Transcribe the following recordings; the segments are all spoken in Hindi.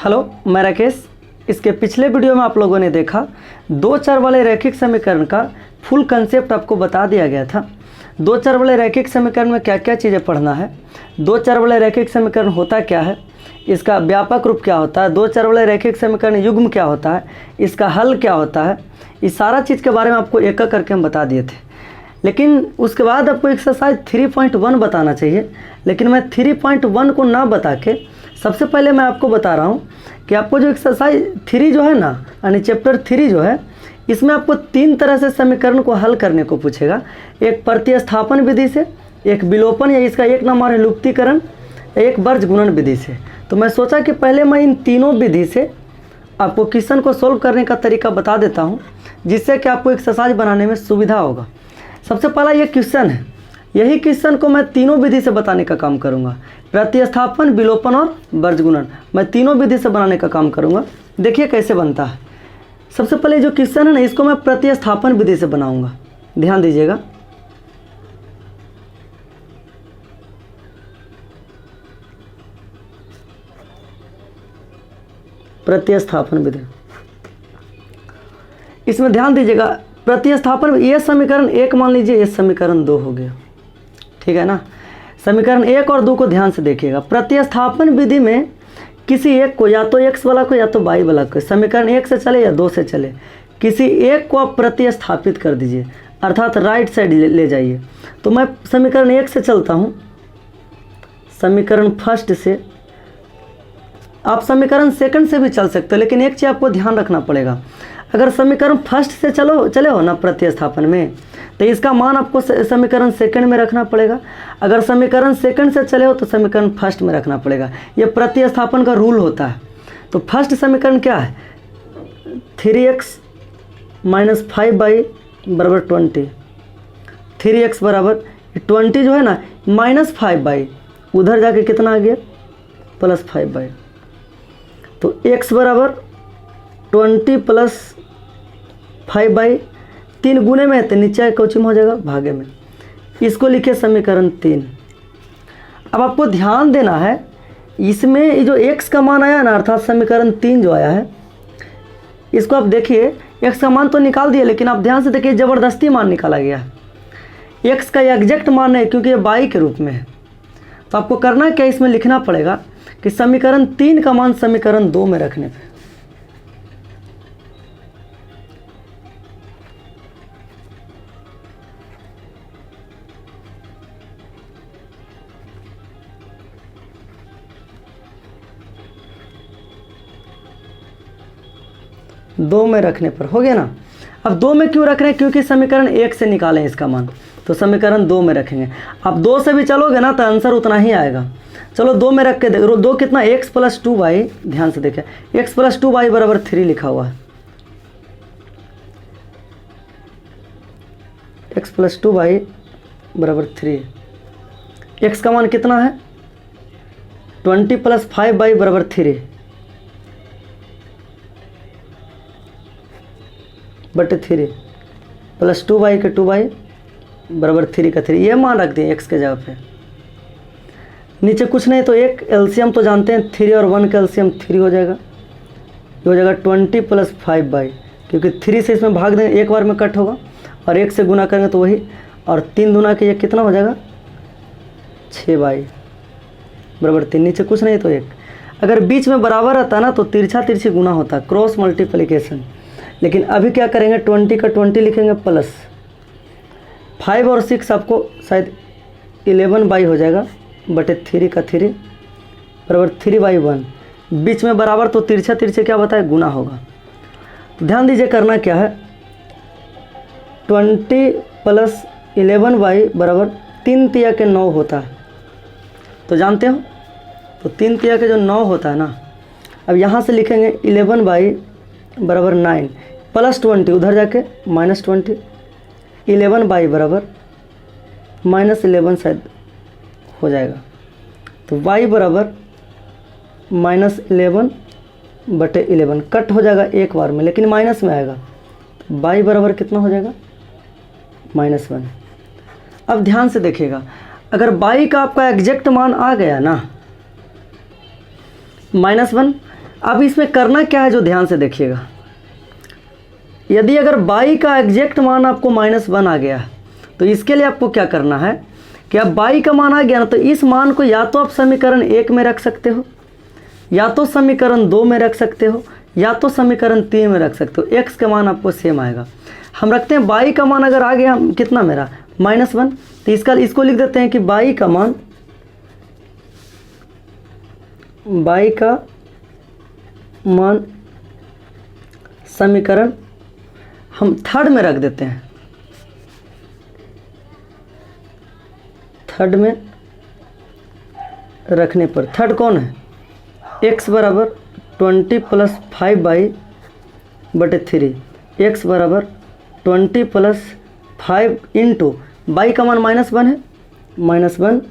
हेलो, मैं राकेश। इसके पिछले वीडियो में आप लोगों ने देखा दो चर वाले रैखिक समीकरण का फुल कंसेप्ट आपको बता दिया गया था। दो चर वाले रैखिक समीकरण में क्या क्या चीज़ें पढ़ना है, दो चर वाले रैखिक समीकरण होता क्या है, इसका व्यापक रूप क्या होता है, दो चर वाले रैखिक समीकरण युग्म क्या होता है, इसका हल क्या होता है, इस सारा चीज़ के बारे में आपको एक एक करके हम बता दिए थे। लेकिन उसके बाद आपको एक्सरसाइज 3.1 बताना चाहिए, लेकिन मैं 3.1 को ना बता के सबसे पहले मैं आपको बता रहा हूँ कि आपको जो एक्सरसाइज 3 जो है ना, यानी चैप्टर 3 जो है, इसमें आपको 3 तरह से समीकरण को हल करने को पूछेगा। एक प्रतिस्थापन विधि से, एक विलोपन या इसका एक नंबर है लुप्तीकरण, एक वर्ज गुणन विधि से। तो मैं सोचा कि पहले मैं इन तीनों विधि से आपको क्वेश्चन को सोल्व करने का तरीका बता देता हूँ, जिससे कि आपको एक्सरसाइज बनाने में सुविधा होगा। सबसे पहला ये क्वेश्चन है, यही क्वेश्चन को मैं तीनों विधि से बताने का काम करूँगा। प्रतिस्थापन, विलोपन और वर्ज गुणन, मैं तीनों विधि से बनाने का काम करूँगा। देखिए कैसे बनता है। सबसे पहले जो क्वेश्चन है ना, इसको मैं प्रतिस्थापन विधि से बनाऊँगा, ध्यान दीजिएगा। प्रतिस्थापन विधि, इसमें ध्यान दीजिएगा। प्रतिस्थापन, ये समीकरण 1 मान लीजिए, ये समीकरण 2 हो गया, ठीक है ना। समीकरण 1 और 2 को ध्यान से देखिएगा। प्रतिस्थापन विधि में किसी एक को, या तो x वाला को या तो y वाला को, समीकरण 1 से चले या 2 से चले, किसी एक को आप प्रतिस्थापित कर दीजिए, अर्थात राइट साइड ले जाइए। तो मैं समीकरण 1 से चलता हूँ, समीकरण फर्स्ट से। आप समीकरण सेकंड से भी चल सकते हो, लेकिन एक चीज़ आपको ध्यान रखना पड़ेगा। अगर समीकरण फर्स्ट से चले हो ना प्रतिस्थापन में, तो इसका मान आपको समीकरण सेकंड में रखना पड़ेगा। अगर समीकरण सेकंड से चले हो तो समीकरण फर्स्ट में रखना पड़ेगा। ये प्रतिस्थापन का रूल होता है। तो फर्स्ट समीकरण क्या है, 3x - 5y बराबर 20। 3x बराबर 20 जो है ना, -5y, उधर जाके कितना आ गया, +5y। तो x बराबर 20 + 5y, 3 गुने में है तो नीचे कोची में हो जाएगा, भागे में। इसको लिखे समीकरण 3। अब आपको ध्यान देना है, इसमें ये जो x का मान आया ना, अर्थात समीकरण 3 जो आया है, इसको आप देखिए। x का मान तो निकाल दिए, लेकिन आप ध्यान से देखिए, ज़बरदस्ती मान निकाला गया है। x का एग्जैक्ट मान है, क्योंकि ये y के रूप में है। तो आपको करना क्या, इसमें लिखना पड़ेगा कि समीकरण 3 का मान समीकरण 2 में रखने पे। दो में रखने पर हो गया ना। अब 2 में क्यों रख रहे हैं, क्योंकि समीकरण 1 से निकालें इसका मान, तो समीकरण 2 में रखेंगे। अब 2 से भी चलोगे ना तो आंसर उतना ही आएगा। चलो 2 में रख के देखो, 2 कितना, x + 2y, ध्यान से देखें, x + 2y बराबर 3 लिखा हुआ है। x + 2y बराबर 3। x का मान कितना है, 20 + 5y बराबर 3 बटे 3 + 2y के 2y बराबर 3 का 3, ये मान रख दिए x के जगह पे। नीचे कुछ नहीं तो एक एलसीएम तो जानते हैं, 3 और 1 का एलसीएम 3 हो जाएगा। ये हो जाएगा 20 + 5y, क्योंकि 3 से इसमें भाग देंगे, एक बार में कट होगा, और 1 से गुना करेंगे तो वही, और 3 दूना के ये कितना हो जाएगा, 6y बराबर 3। नीचे कुछ नहीं तो 1। अगर बीच में बराबर रहता ना तो तिरछा तिरछी गुना होता, क्रॉस मल्टीप्लिकेशन। लेकिन अभी क्या करेंगे, 20 का 20 लिखेंगे, प्लस 5 और 6 आपको शायद 11y हो जाएगा, बटे 3 का 3 बराबर 3y1। बीच में बराबर तो तिरछा तिरछे क्या बताए, गुना होगा। तो ध्यान दीजिए करना क्या है, 20 + 11y बराबर 3 तिया के 9 होता है, तो जानते हो। तो 3 तिया के जो 9 होता है ना, अब यहाँ से लिखेंगे 11y बराबर 9 + 20, उधर जाके -20, 11y बराबर -11 शायद हो जाएगा। तो y बराबर -11 बटे 11, कट हो जाएगा एक बार में, लेकिन माइनस में आएगा। तो y बराबर कितना हो जाएगा, -1। अब ध्यान से देखिएगा, अगर y का आपका एग्जैक्ट मान आ गया ना -1, अब इसमें करना क्या है जो ध्यान से देखिएगा, यदि अगर y का एग्जैक्ट मान आपको -1 आ गया तो इसके लिए आपको क्या करना है कि अब y का मान आ गया ना, तो इस मान को या तो आप समीकरण 1 में रख सकते हो, या तो समीकरण 2 में रख सकते हो, या तो समीकरण 3 में रख सकते हो। x का मान आपको सेम आएगा। हम रखते हैं y का मान अगर आ गया कितना मेरा -1, तो इसको लिख देते हैं कि y का मान समीकरण हम थर्ड में रख देते हैं। थर्ड में रखने पर थर्ड कौन है, x बराबर 20 + 5y/3, x बराबर 20 + 5 इंटू y का मान -1 है, -1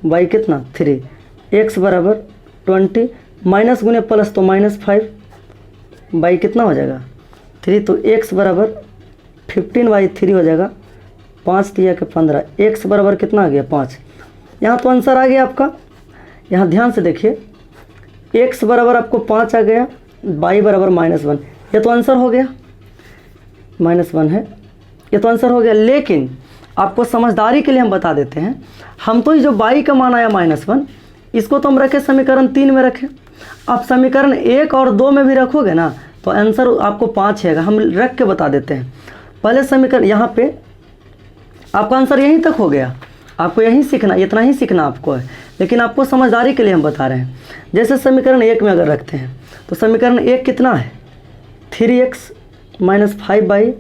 y कितना 3, x बराबर 20 माइनस गुने प्लस तो -5 y कितना हो जाएगा 3, तो x बराबर 15/3 हो जाएगा, 5 दिया के 15, x बराबर कितना आ गया 5। यहाँ तो आंसर आ गया आपका। यहाँ ध्यान से देखिए, x बराबर आपको 5 आ गया, y बराबर -1, ये तो आंसर हो गया, -1 है, ये तो आंसर हो गया। लेकिन आपको समझदारी के लिए हम बता देते हैं, हम तो ये जो y का मान आया -1, इसको तो हम रखे समीकरण 3 में रखें। आप समीकरण 1 और 2 में भी रखोगे ना तो आंसर आपको 5 है। हम रख के बता देते हैं। पहले समीकरण यहाँ पे आपका आंसर यहीं तक हो गया, आपको यहीं सीखना, इतना ही सीखना आपको है, लेकिन आपको समझदारी के लिए हम बता रहे हैं। जैसे समीकरण 1 में अगर रखते हैं तो समीकरण 1 कितना है 3x - 5y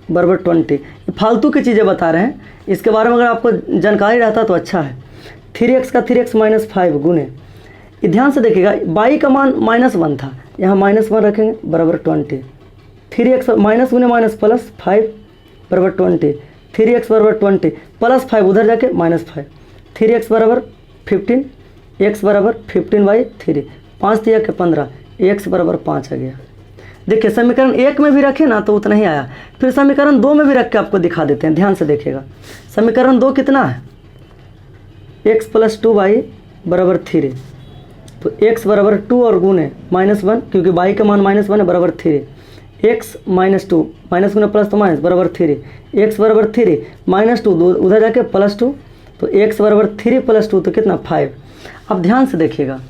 = 20। ये फालतू की चीज़ें बता रहे हैं, इसके बारे में अगर आपको जानकारी रहता तो अच्छा है। 3x का 3x - 5 गुने, ध्यान से देखिएगा y का मान -1 था, यहाँ -1 रखेंगे बराबर 20, 3x माइनस गुने माइनस प्लस 5 बराबर 20, 3x बराबर 20 प्लस 5 उधर जाके -5, 3x बराबर 15, x बराबर 15/3, 5 दिया के 15, x बराबर 5 आ गया। देखिए समीकरण 1 में भी रखे ना तो उतना ही आया। फिर समीकरण 2 में भी रख के आपको दिखा देते हैं, ध्यान से देखिएगा। समीकरण 2 कितना है x + 2y बराबर 3, तो x बराबर 2 और गुने -1 क्योंकि y का मान -1 है बराबर 3, x - 2 माइनस गुने प्लस तो माइनस बराबर 3, x बराबर 3 -2 उधर जाके +2, तो x बराबर 3 + 2 तो कितना 5। अब ध्यान से देखिएगा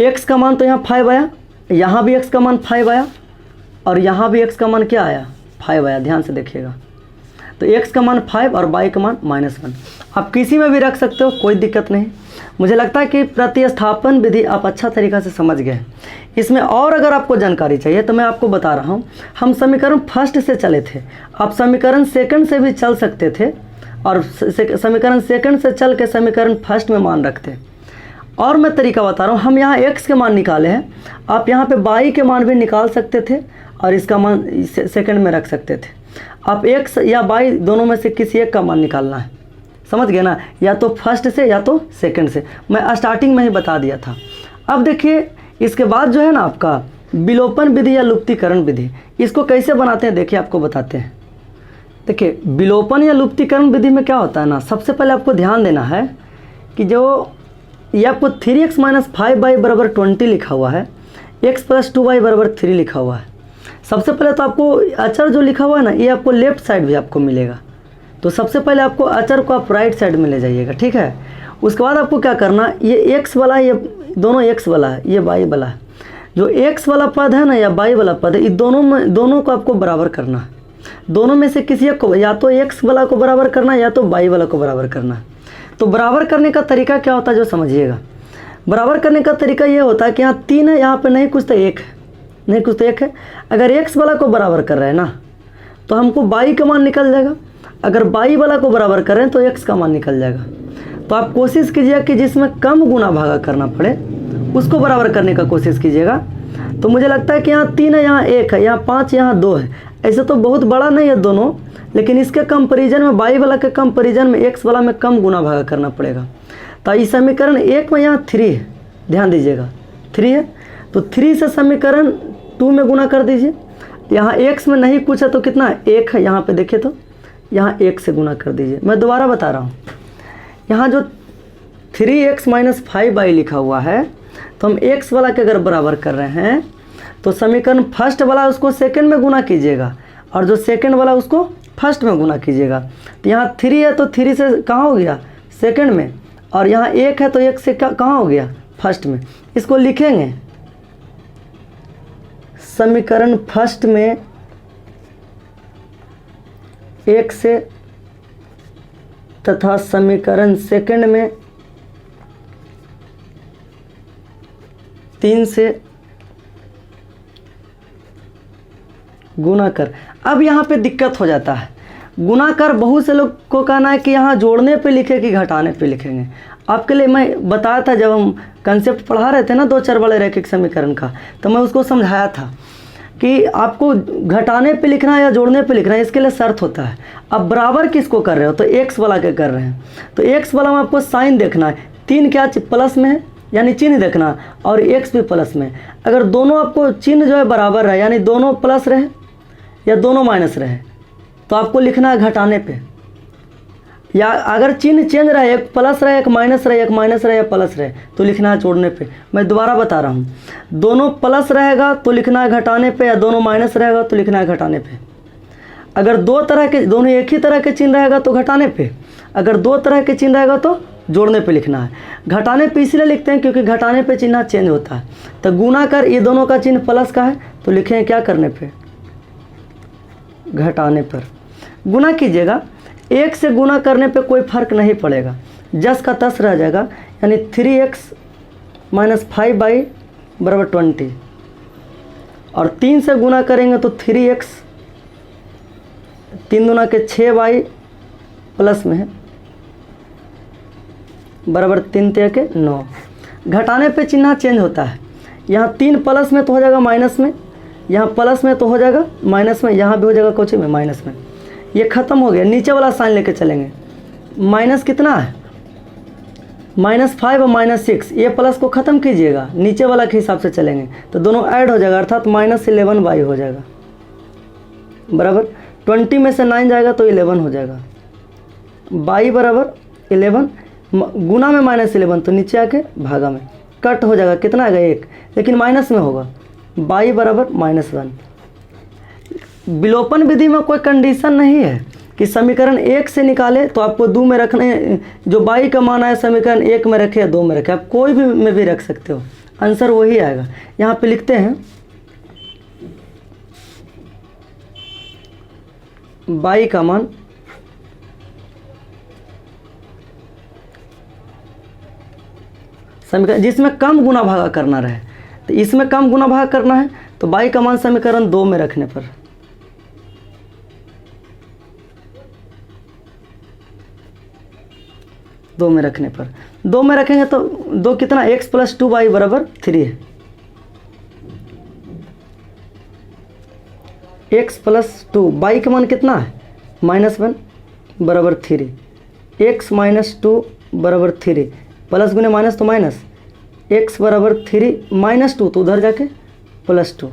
x का मान तो यहाँ 5 आया, यहाँ भी x का मान 5 आया और यहाँ भी x का मान क्या आया 5 आया। ध्यान से देखिएगा तो x का मान 5 और y का मान -1। आप किसी में भी रख सकते हो, कोई दिक्कत नहीं। मुझे लगता है कि प्रतिस्थापन विधि आप अच्छा तरीक़ा से समझ गए। इसमें और अगर आपको जानकारी चाहिए तो मैं आपको बता रहा हूँ, हम समीकरण फर्स्ट से चले थे, आप समीकरण सेकंड से भी चल सकते थे और समीकरण सेकंड से चल के समीकरण फर्स्ट में मान रखते। और मैं तरीका बता रहा हूँ, हम यहाँ x के मान निकाले हैं, आप यहाँ पे y के मान भी निकाल सकते थे और इसका मान सेकंड में रख सकते थे। आप x या y दोनों में से किसी एक का मान निकालना है, समझ गए ना, या तो फर्स्ट से या तो सेकंड से। मैं स्टार्टिंग में ही बता दिया था। अब देखिए इसके बाद जो है ना आपका विलोपन विधि या लुप्तीकरण विधि, इसको कैसे बनाते हैं देखिए आपको बताते हैं। देखिए विलोपन या लुप्तीकरण विधि में क्या होता है ना, सबसे पहले आपको ध्यान देना है कि जो ये आपको 3x - 5y बराबर 20 लिखा हुआ है, x + 2y बराबर 3 लिखा हुआ है। सबसे पहले तो आपको अचर जो लिखा हुआ है ना ये आपको लेफ्ट साइड भी आपको मिलेगा, तो सबसे पहले आपको अचर को आप राइट साइड में ले जाइएगा, ठीक है। उसके बाद आपको क्या करना, ये x वाला है, ये दोनों x वाला है, ये y वाला है। जो x वाला पद है ना या y वाला पद है, ये दोनों को आपको बराबर करना है। दोनों में से किसी एक को, या तो x वाला को बराबर करना है या तो y वाला को बराबर करना है। तो बराबर करने का तरीका क्या होता है जो समझिएगा। बराबर करने का तरीका ये होता है कि यहाँ 3 है, यहाँ पे नहीं कुछ तो 1 है, नहीं कुछ तो 1 है। अगर x वाला को बराबर कर रहे हैं ना तो हमको y का मान निकल जाएगा, अगर y वाला को बराबर करें तो x का मान निकल जाएगा। तो आप कोशिश कीजिएगा कि जिसमें कम गुना भागा करना पड़े उसको बराबर करने का कोशिश कीजिएगा। तो मुझे लगता है कि यहाँ 3 है, यहाँ 1 है, यहाँ 5, यहाँ 2 है। ऐसे तो बहुत बड़ा नहीं है दोनों, लेकिन इसके कंपैरिजन में y वाला के कंपैरिजन में x वाला में कम गुना भागा करना पड़ेगा। तो इस समीकरण 1 में यहाँ 3 है, ध्यान दीजिएगा 3 है, तो 3 से समीकरण 2 में गुना कर दीजिए। यहाँ x में नहीं कुछ है तो कितना है 1 है, यहाँ पे देखिए तो यहाँ 1 से गुना कर दीजिए। मैं दोबारा बता रहा हूँ, यहाँ जो 3x - 5y लिखा हुआ है तो हम x वाला के अगर बराबर कर रहे हैं तो समीकरण फर्स्ट वाला उसको सेकंड में गुना कीजिएगा और जो सेकंड वाला उसको फर्स्ट में गुना कीजिएगा। तो यहाँ 3 है तो 3 से कहाँ हो गया, सेकंड में, और यहाँ 1 है तो 1 से कहाँ हो गया, फर्स्ट में। इसको लिखेंगे समीकरण फर्स्ट में 1 से तथा समीकरण सेकंड में 3 से गुना कर। अब यहाँ पे दिक्कत हो जाता है, गुना कर बहुत से लोग को कहना है कि यहाँ जोड़ने पे लिखे कि घटाने पे लिखेंगे। आपके लिए मैं बताया था जब हम कंसेप्ट पढ़ा रहे थे ना 2 चर वाले रैखिक समीकरण का, तो मैं उसको समझाया था कि आपको घटाने पे लिखना है या जोड़ने पे लिखना है, इसके लिए शर्त होता है। अब बराबर किसको कर रहे हो, तो x वाला के कर रहे हैं, तो x वाला में आपको साइन देखना है, 3 क्या प्लस में है यानी चिन्ह देखना, और x भी प्लस में। अगर दोनों आपको चिन्ह जो है बराबर रहे यानी दोनों प्लस रहे या दोनों माइनस रहे तो आपको लिखना है घटाने पे, या अगर चिन्ह चेंज रहे, एक प्लस रहे एक माइनस रहे, एक माइनस रहे या प्लस रहे तो लिखना है जोड़ने पे। मैं दोबारा बता रहा हूँ, दोनों प्लस रहेगा तो लिखना है घटाने पे, या दोनों माइनस रहेगा तो लिखना है घटाने पे। अगर दोनों एक ही तरह के चिन्ह रहेगा तो घटाने पे, अगर 2 तरह के चिन्ह रहेगा तो जोड़ने पे लिखना है। घटाने पे इसलिए लिखते हैं क्योंकि घटाने पे चिन्ह चेंज होता है। तो गुना कर ये दोनों का चिन्ह प्लस का है तो लिखें क्या करने पे, घटाने पर। गुना कीजिएगा, 1 से गुना करने पे कोई फर्क नहीं पड़ेगा, जस का तस रह जाएगा, यानी 3x - 5y बराबर 20, और 3 से गुना करेंगे तो 3x 3 दूना के 6y प्लस में है बराबर 3 तिया के 9। घटाने पे चिन्ह चेंज होता है, यहाँ 3 प्लस में तो हो जाएगा माइनस में, यहाँ प्लस में तो हो जाएगा माइनस में, यहाँ भी हो जाएगा कोची में माइनस में। ये ख़त्म हो गया, नीचे वाला साइन लेके चलेंगे। माइनस कितना है, -5 और -6, ये प्लस को ख़त्म कीजिएगा, नीचे वाला के हिसाब से चलेंगे तो दोनों ऐड हो जाएगा, अर्थात -11y हो जाएगा बराबर 20 में से 9 जाएगा तो 11 हो जाएगा। y बराबर 11, गुना में -11 तो नीचे आके भागा में कट हो जाएगा, कितना आएगा 1, लेकिन माइनस में होगा, y बराबर -1। विलोपन विधि में कोई कंडीशन नहीं है कि समीकरण 1 से निकाले तो आपको 2 में रखने, जो y का मान आया समीकरण 1 में रखे या 2 में रखे, आप कोई भी में भी रख सकते हो, आंसर वही आएगा। यहाँ पे लिखते हैं y का मान समीकरण जिसमें कम गुना भागा करना रहे, तो इसमें कम गुना भाग करना है तो y का मान समीकरण 2 में रखने पर दो में रखेंगे तो 2 कितना, x + 2y बराबर 3 है, x + 2, y का मान कितना है -1 बराबर 3, x - 2 बराबर 3, प्लस गुने माइनस तो माइनस, x बराबर 3 -2 तो उधर जाके +2,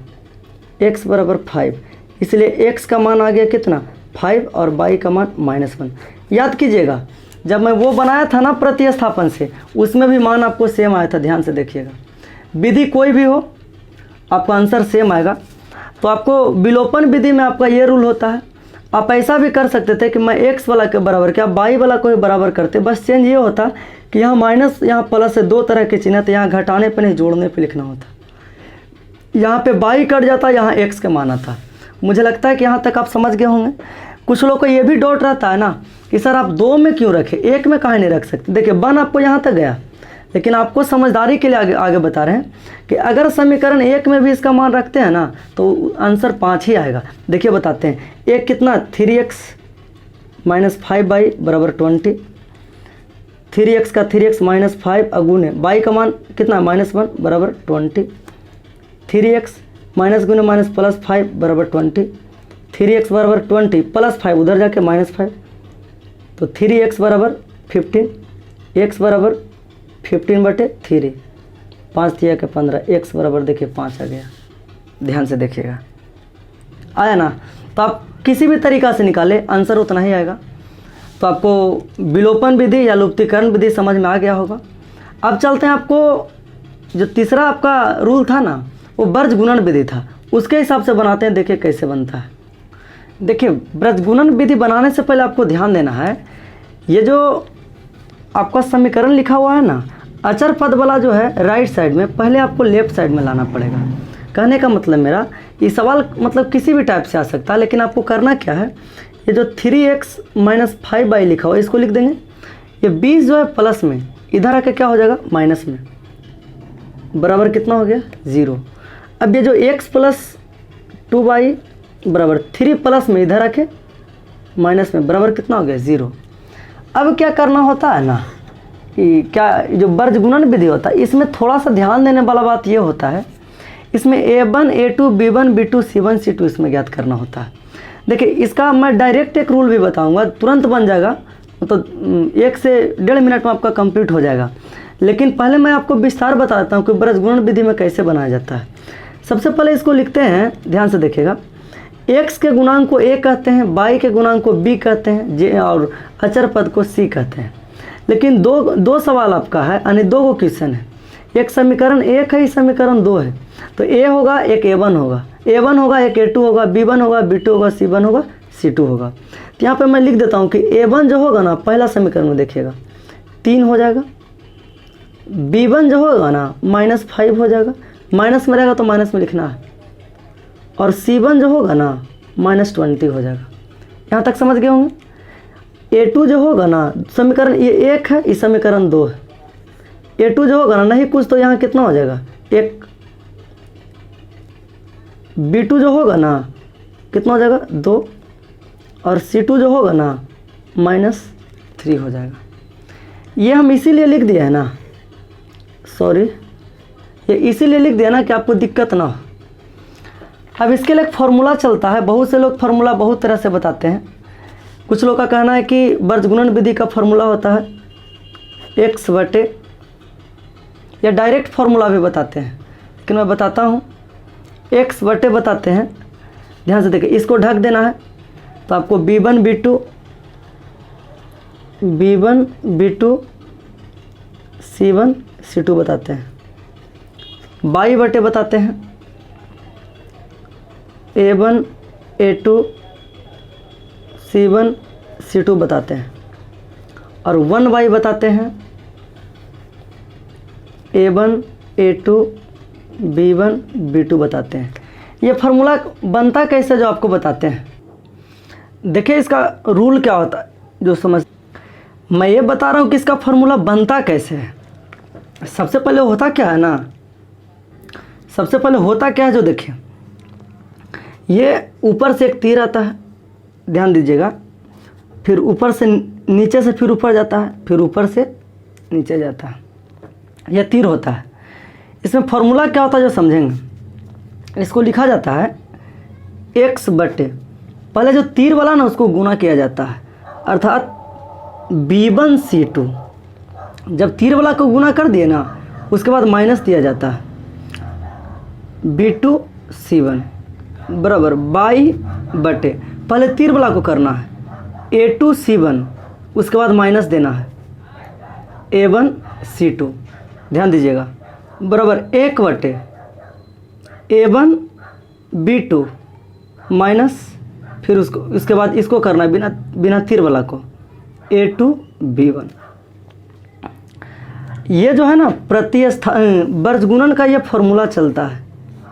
x बराबर 5, इसलिए x का मान आ गया कितना 5 और y का मान -1। याद कीजिएगा जब मैं वो बनाया था ना प्रतिस्थापन से, उसमें भी मान आपको सेम आया था, ध्यान से देखिएगा। विधि कोई भी हो आपका आंसर सेम आएगा। तो आपको विलोपन विधि में आपका ये रूल होता है, आप ऐसा भी कर सकते थे कि मैं x वाला के बराबर क्या y वाला को ही बराबर करते, बस चेंज ये होता कि यहाँ माइनस यहाँ प्लस से 2 तरह के चिन्ह, तो यहाँ घटाने पे नहीं जोड़ने पे लिखना होता, यहाँ पे y कट जाता, यहाँ x के मान आता। मुझे लगता है कि यहाँ तक आप समझ गए होंगे। कुछ लोग को ये भी डाउट रहता है ना कि सर आप 2 में क्यों रखे, 1 में काहे नहीं रख सकते। देखिए 1 आपको यहाँ तक गया, लेकिन आपको समझदारी के लिए आगे बता रहे हैं कि अगर समीकरण 1 में भी इसका मान रखते हैं ना तो आंसर 5 ही आएगा। देखिए बताते हैं, 1 कितना 3x - 5y बराबर 20, 3x का 3x - 5 अगुने y का मान कितना -1 बराबर 20, 3x माइनस गुने माइनस +5 बराबर 20, 3x बराबर 20 +5 उधर जाके -5, तो 3x बराबर 15, x बराबर 15/3, 5 तिया के 15, x बराबर देखिए 5 आ गया। ध्यान से देखिएगा, आया ना। तो आप किसी भी तरीक़ा से निकाले आंसर उतना ही आएगा। तो आपको विलोपन विधि या लुप्तीकरण विधि समझ में आ गया होगा। अब चलते हैं आपको जो तीसरा आपका रूल था ना, वो ब्रज गुणन विधि था, उसके हिसाब से बनाते हैं। देखिए कैसे बनता है। देखिए ब्रज गुणन विधि बनाने से पहले आपको ध्यान देना है, ये जो आपका समीकरण लिखा हुआ है ना, अचर पद वाला जो है राइट साइड में, पहले आपको लेफ्ट साइड में लाना पड़ेगा। कहने का मतलब मेरा, ये सवाल मतलब किसी भी टाइप से आ सकता है, लेकिन आपको करना क्या है, ये जो 3x - 5y लिखा हुआ है इसको लिख देंगे। ये 20 जो है प्लस में, इधर आके क्या हो जाएगा माइनस में, बराबर कितना हो गया 0। अब ये जो x + 2y बराबर 3 प्लस में, इधर आके माइनस में, बराबर कितना हो गया 0। अब क्या करना होता है ना, कि क्या जो ब्रज गुणन विधि होता है, इसमें थोड़ा सा ध्यान देने वाला बात ये होता है, इसमें a1 a2 b1 b2 c1 c2 इसमें ज्ञात करना होता है। देखिए इसका मैं डायरेक्ट एक रूल भी बताऊंगा, तुरंत बन जाएगा, तो 1 से 1.5 मिनट में आपका कंप्लीट हो जाएगा। लेकिन पहले मैं आपको विस्तार बताता हूँ कि ब्रज गुणन विधि में कैसे बनाया जाता है। सबसे पहले इसको लिखते हैं, ध्यान से देखिएगा। x के गुणांक को a कहते हैं, y के गुणांक को b कहते हैं, और अचर पद को c कहते हैं। लेकिन दो सवाल आपका है, यानी 2 को क्वेश्चन है। एक समीकरण 1 है, समीकरण 2 है, तो a होगा, एक a1 होगा, एक a2 होगा, b1 होगा, b2 होगा, c1 होगा, c2 होगा। तो यहाँ पे मैं लिख देता हूँ कि a1 जो होगा ना, पहला समीकरण में देखिएगा 3 हो जाएगा, b1 जो होगा ना -5 हो जाएगा, माइनस में रहेगा तो माइनस में लिखना है, और c1 जो होगा ना -20 हो जाएगा। यहाँ तक समझ गए होंगे। a2 जो होगा ना, समीकरण ये 1 है, इस समीकरण 2 है। a2 जो होगा ना, नहीं कुछ तो यहाँ कितना हो जाएगा 1, b2 जो होगा ना कितना हो जाएगा 2, और c2 जो होगा ना -3 हो जाएगा। ये हम इसीलिए लिख दिए है ना, सॉरी, ये इसीलिए लिख दिया ना कि आपको दिक्कत ना हो। अब इसके लिए एक फॉर्मूला चलता है, बहुत से लोग फार्मूला बहुत तरह से बताते हैं। कुछ लोग का कहना है कि ब्रज गुणन विधि का फार्मूला होता है x बटे, या डायरेक्ट फार्मूला भी बताते हैं, लेकिन मैं बताता हूँ x बटे बताते हैं। ध्यान से देखिए, इसको ढक देना है तो आपको b1 b2 c1 c2 बताते हैं। y बटे बताते हैं a1 a2 c1 c2 बताते हैं, और 1y बताते हैं a1 a2 b1 b2 बताते हैं। ये फार्मूला बनता कैसे जो आपको बताते हैं। देखिए इसका रूल क्या होता है, जो समझ, मैं ये बता रहा हूँ कि इसका फार्मूला बनता कैसे है। सबसे पहले होता क्या है ना, सबसे पहले होता क्या है, जो देखिए ये ऊपर से एक तीर आता है, ध्यान दीजिएगा, फिर ऊपर से नीचे से फिर ऊपर जाता है, फिर ऊपर से नीचे जाता है, यह तीर होता है। इसमें फार्मूला क्या होता है जो समझेंगे। इसको लिखा जाता है x बटे, पहले जो तीर वाला ना उसको गुना किया जाता है, अर्थात b1 c2, जब तीर वाला को गुना कर दिए ना उसके बाद माइनस दिया जाता है, b2 c1 बराबर y बटे, पहले तीर वाला को करना है a2 c1, उसके बाद माइनस देना है a1 c2, ध्यान दीजिएगा, बराबर 1 बटे a1 b2 माइनस, फिर उसके बाद इसको करना है बिना तीर वाला को a2 b1। ये जो है ना प्रतिस्थापन ब्रज गुणन का ये फॉर्मूला चलता है,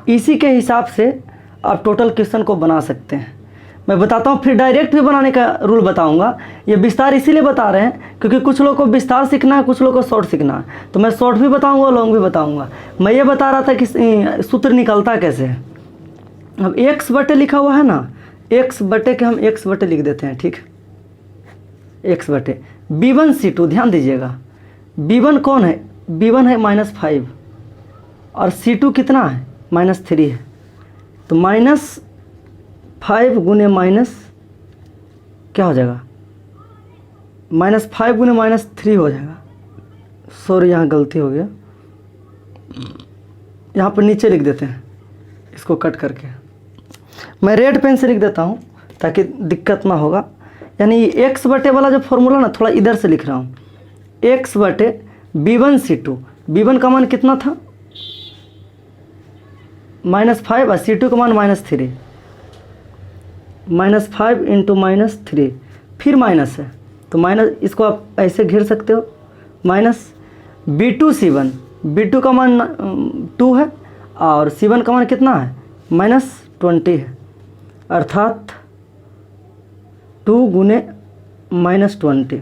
इसी के हिसाब से आप टोटल क्वेश्चन को बना सकते हैं। मैं बताता हूँ, फिर डायरेक्ट भी बनाने का रूल बताऊंगा। ये विस्तार इसीलिए बता रहे हैं क्योंकि कुछ लोगों को विस्तार सीखना है, कुछ लोगों को शॉर्ट सीखना है, तो मैं शॉर्ट भी बताऊंगा, लॉन्ग भी बताऊंगा। मैं ये बता रहा था कि सूत्र निकलता कैसे है। अब x बटे लिखा हुआ है ना, x बटे के हम x बटे लिख देते हैं, ठीक है, x बटे b1 c2, ध्यान दीजिएगा b1 कौन है, b1 है -5 और c2 कितना है -3 है, तो -5 गुने माइनस क्या हो जाएगा, -5 गुने -3 हो जाएगा। सॉरी यहाँ गलती हो गया, यहाँ पर नीचे लिख देते हैं, इसको कट करके मैं रेड पेन से लिख देता हूँ ताकि दिक्कत ना होगा। यानी x बटे वाला जो फॉर्मूला ना थोड़ा इधर से लिख रहा हूँ, x बटे b1 c2, b1 का मान कितना था -5 और C2 का मान -3, -5 इंटू -3, फिर माइनस है तो माइनस, इसको आप ऐसे घेर सकते हो, माइनस B2C1, B2 का मान 2 है और C1 का मान कितना है -20 है, अर्थात 2 गुने -20,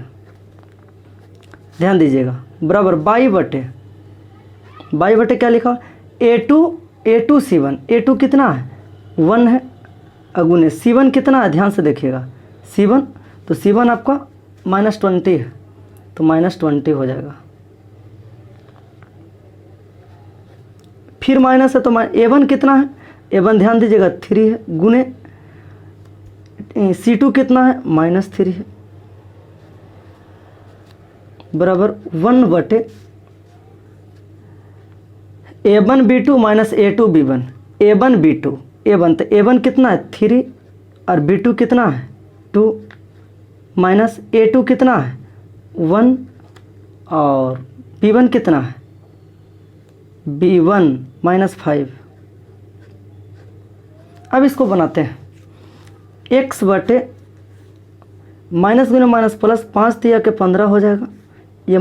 ध्यान दीजिएगा, बराबर बाई बटे क्या लिखा, A2 C1, A2 कितना है 1 है, अगुने C1 कितना है, ध्यान से देखिएगा C1, तो C1 आपका -20 है तो -20 हो जाएगा, फिर माइनस है तो A1 कितना है, A1 ध्यान दीजिएगा 3 है, गुने C2 कितना है -3 है, बराबर 1 बटे A1 B2 minus A2 B1, A1 B2, A1 तो A1 कितना है 3 और B2 कितना है 2, माइनस A2 कितना है 1 और B1 कितना है B1 -5। अब इसको बनाते हैं, x बटे माइनस गुने माइनस प्लस, 5 दिया के 15 हो जाएगा, ये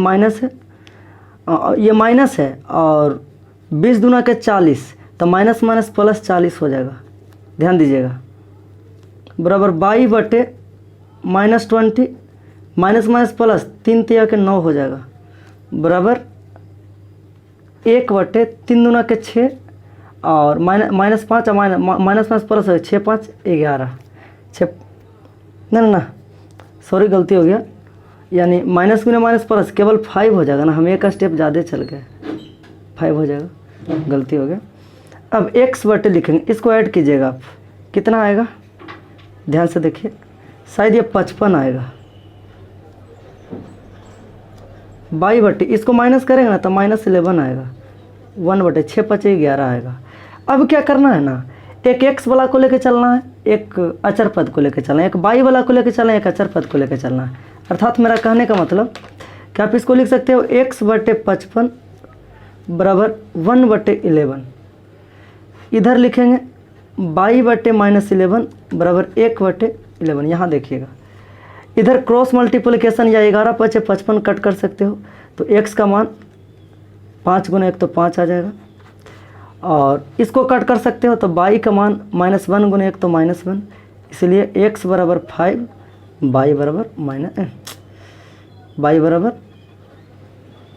माइनस है और 20 दूना के 40, तो माइनस माइनस प्लस 40 हो जाएगा, ध्यान दीजिएगा, बराबर बाई बटे -20, माइनस माइनस प्लस 3 तिया के 9 हो जाएगा, बराबर 1 बटे 3 दूना के 6 और -5 माइनस प्लस 6 5 11 6 ना सॉरी गलती हो गया, यानी माइनस गुने माइनस प्लस केवल 5 हो जाएगा ना, हम एक स्टेप ज़्यादा चल गए, 5 हो जाएगा, गलती हो गया। अब x बटे लिखेंगे, इसको ऐड कीजिएगा आप, कितना आएगा ध्यान से देखिए, शायद ये 55 आएगा, बाई बटे इसको माइनस करेंगे ना तो -11 आएगा, 1 बटे 6 5 11 आएगा। अब क्या करना है ना, एक x वाला को लेके चलना है, एक अचर पद को लेके चलना है, एक बाई वाला को लेके चलना है, एक अचर पद को लेके चलना है, अर्थात मेरा कहने का मतलब कि आप इसको लिख सकते हो x बटे 55 बराबर 1 बटे 11, इधर लिखेंगे बाई बटे -11 बराबर 1 बटे 11, यहाँ देखिएगा इधर क्रॉस मल्टीप्लिकेशन या 11 5 55 कट कर सकते हो, तो x का मान 5 गुना 1 तो 5 आ जाएगा, और इसको कट कर सकते हो तो बाई का मान -1 गुना 1 तो -1, इसलिए x बराबर 5, बाई बराबर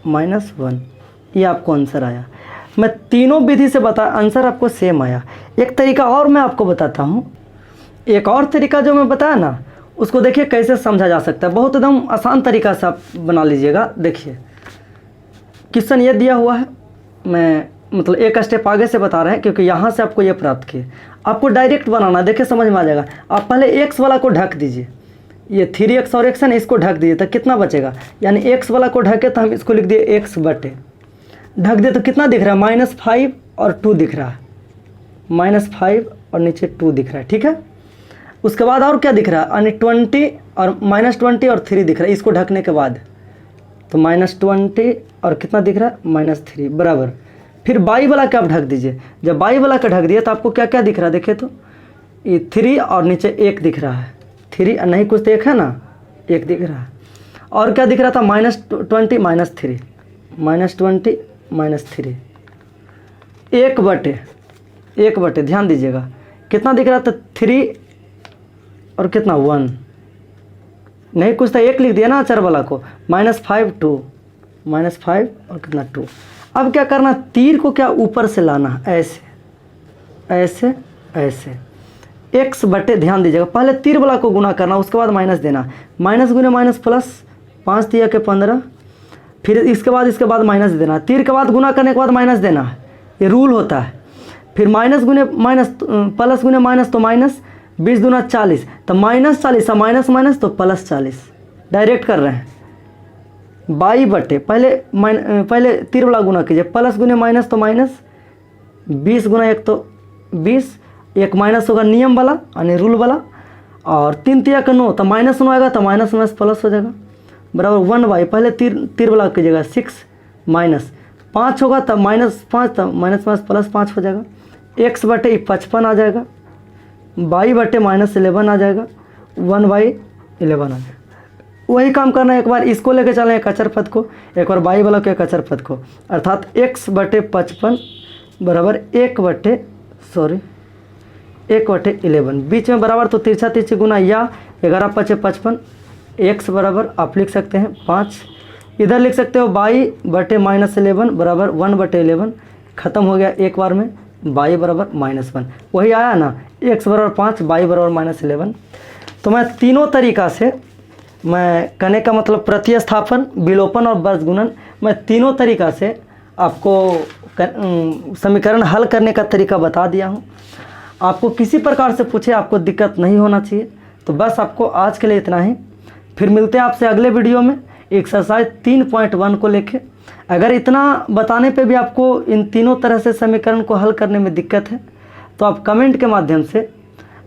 -1, ये आपको आंसर आया। मैं तीनों विधि से आंसर आपको सेम आया। एक तरीका और मैं आपको बताता हूँ, एक और तरीका जो मैं बताया ना, उसको देखिए कैसे समझा जा सकता है, बहुत एकदम आसान तरीका से आप बना लीजिएगा। देखिए क्वेश्चन ये दिया हुआ है, मैं मतलब एक स्टेप आगे से बता रहे हैं क्योंकि यहाँ से आपको ये प्राप्त किए, आपको डायरेक्ट बनाना, देखिए समझ में आ जाएगा। आप पहले x वाला को ढक दीजिए, ये 3x और x है ना, इसको ढक दीजिए तो कितना बचेगा, यानी x वाला को ढके तो हम इसको लिख दिए x बटे, ढक दे तो कितना दिख रहा है -5 और 2 दिख रहा है, -5 और नीचे 2 दिख रहा है, ठीक है। उसके बाद और क्या दिख रहा है, यानी 20 और -20 और 3 दिख रहा है, इसको ढकने के बाद तो -20 और कितना दिख रहा है -3 बराबर। फिर बाई वाला क्या आप ढक दीजिए, जब बाई वाला का ढक दिया तो आपको क्या क्या दिख रहा है, देखिए तो ये 3 और नीचे 1 दिख रहा है, 3 नहीं कुछ तो 1 है ना, 1 दिख रहा है। और क्या दिख रहा था -20 -3, -20 -3, 1 बटे ध्यान दीजिएगा कितना दिख रहा था 3 और कितना 1, नहीं कुछ था 1 लिख दिया ना अचर वाला को, -5 2 -5 और कितना 2। अब क्या करना, तीर को क्या ऊपर से लाना, ऐसे ऐसे ऐसे, x बटे ध्यान दीजिएगा, पहले तीर वाला को गुना करना, उसके बाद माइनस देना, माइनस गुने माइनस प्लस, 5 दिया के 15, फिर इसके बाद माइनस देना, तीर के बाद गुना करने के बाद माइनस देना है, ये रूल होता है। फिर माइनस गुने माइनस प्लस गुने माइनस तो माइनस, 20 दूना 40 तो -40 माइनस माइनस तो +40, डायरेक्ट कर रहे हैं। बाई बटे पहले तीर वाला गुना कीजिए, प्लस गुने माइनस तो माइनस, 20 गुना 1 तो 20, एक माइनस होगा नियम वाला यानी रूल वाला, और 3 तिया का 9 तो -9 आएगा तो माइनस माइनस प्लस हो जाएगा, बराबर 1/, पहले तीर वाला कीजिएगा 6 माइनस 5 होगा तब -5 तो माइनस प्लस 5 हो जाएगा, एक्स बटे 55 आ जाएगा, बाई बटे -11 आ जाएगा, 1/11 आ जाएगा। वही काम करना है, एक बार इसको लेके चलें एक अचर पद को, एक बार बाई वाला को एक अचर पद को, अर्थात x बटे 55 बराबर 1/11, बीच में बराबर तो तिरछा तिरछी गुना या 11×5 = 55, x बराबर आप लिख सकते हैं 5, इधर लिख सकते हो बाई बटे -11 बराबर 1/11, ख़त्म हो गया एक बार में, बाई बराबर -1, वही आया ना, x बराबर 5, बाई बराबर -11। तो मैं तीनों तरीक़ा से, मैं कहने का मतलब प्रतिस्थापन, विलोपन और वर्गगुणन, मैं तीनों तरीक़ा से आपको समीकरण हल करने का तरीका बता दिया हूँ। आपको किसी प्रकार से पूछे आपको दिक्कत नहीं होना चाहिए। तो बस आपको आज के लिए इतना ही, फिर मिलते हैं आपसे अगले वीडियो में एक्सरसाइज 3.1 को लेके। अगर इतना बताने पे भी आपको इन तीनों तरह से समीकरण को हल करने में दिक्कत है तो आप कमेंट के माध्यम से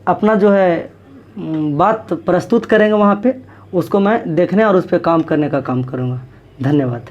अपना जो है बात प्रस्तुत करेंगे, वहाँ पे उसको मैं देखने और उस पर काम करने का काम करूँगा। धन्यवाद।